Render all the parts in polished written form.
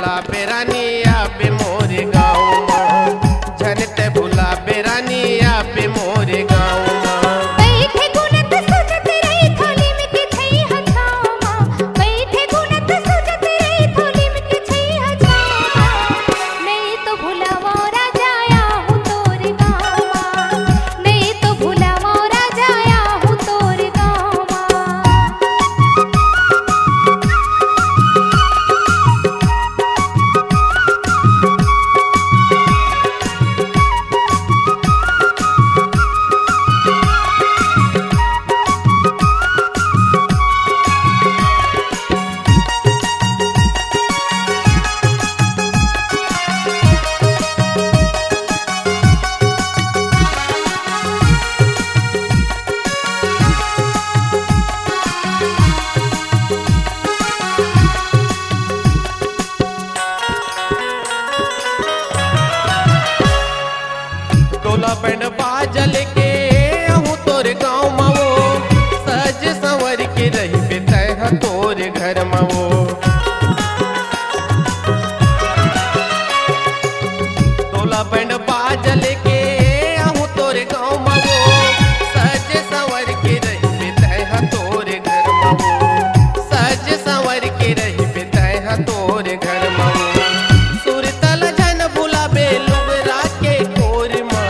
भुला बेरानी आबे मोरे गाँव माँ, झनते भुला बेरानी आबे मोरे गाँव माँ। बैठे गुनत सुजत रही थोली में के छई हछाव माँ, बैठे गुनत सुजत रही थोली में के छई हछाव माँ। नहीं तो भुलावा राजाया हूँ तोरे गाँव माँ, नहीं तो भुलावा राजाया हूँ तोरे गाँव माँ। टोला बैंड बाजल के आहूँ तोरे गाँव माँ वो, सज संवर के रही बेतह तोरे घर माँ वो। टोला बैंड बाजल के आहूँ तोरे गाँव माँ वो, सज संवर के रही बेतह तोरे घर माँ वो, सज संवर के रही बेतह तोरे घर माँ वो। सुरतल झन बुलाबे लुगरा के कोर माँ,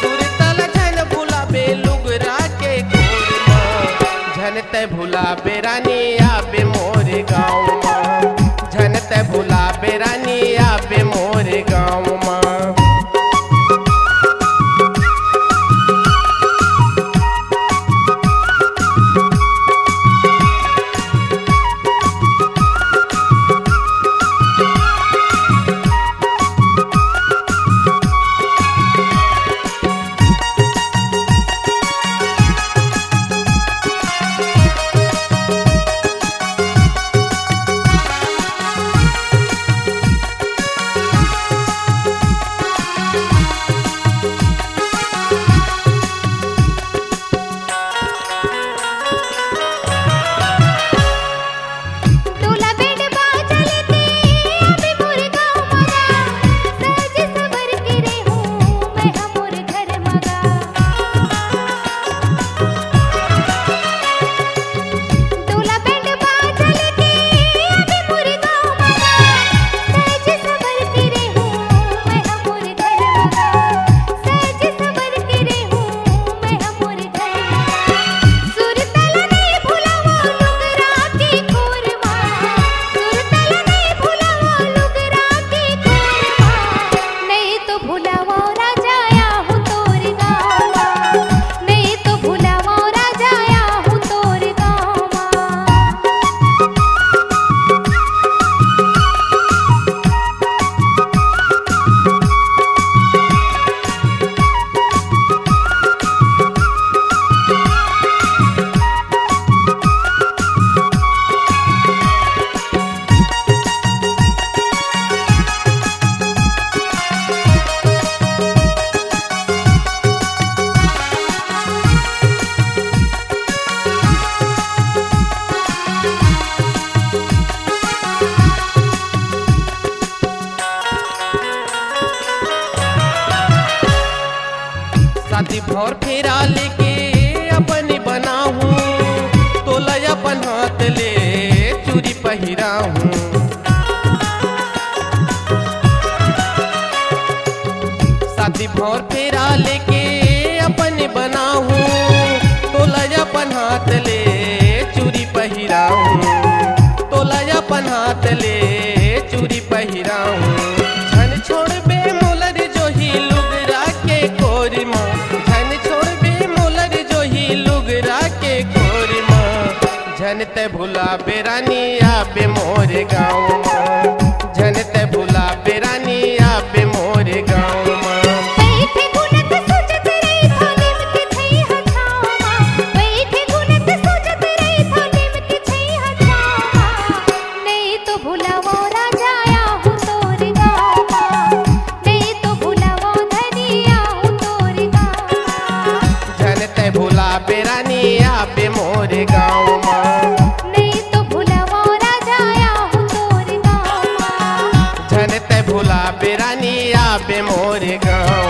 सुरतल झन बुलाबे लुगरा के कोर माँ। झनते भुला बेरानी आबे मोरे गाँव माँ, झनते भुला बेरानी आबे मोरे गाँव माँ। टोला बैंड बाजल के आबे मोरे गाँव मगा, सज सवर के रहूँ मैं हमोर घर मगा। टोला बैंड बाजल के आबे मोरे गाँव मगा, सज सवर के रहूँ मैं हमोर घर मगा, सज सवर के रहूँ मैं हमोर घर मगा। सुरतल नहीं भुलावा लुगरा के कोर माँ, सुरतल नहीं भुलावा लुगरा के कोर माँ। नहीं तो भुलावा राजाया हूँ तोरे गाँव माँ, नहीं तो भुलावा राजाया हूँ तोरे गाँव माँ। शादी भौर फेरा लेके अपनी बनाहूँ, तोला अपन हाथ ले चूड़ी पहिराहूँ। शादी भौर फेरा लेके अपनी बनाहूँ, तोला अपन हाथ ले चूड़ी पहिराहूँ, तोला अपन हाथ ले चूड़ी पहिराहूँ। झन छोड़बे मोलर जो ही लुगरा के कोर माँ, झन छोड़बे मोलर जो ही लुगरा के कोर माँ। झनते भुला बेरानी आबे मोरे गाँव माँ, झनते भुला बेरानी आबे मोरे गाँव माँ। बैठे गुनत सुजत रही थोली में के छई हछाव माँ, बैठे गुनत सुजत रही थोली में के छई हछाव माँ। नहीं तो भुलावा राजाया हूँ तोरे गाँव माँ, नहीं तो भुलावा धनिया हूँ तोरे गाँव माँ। झनते भुला बेरानी आबे मोरे गाँव माँ, नहीं तो भुलावा राजाया हूँ तोरे गाँव माँ। पे मोरे गाँव।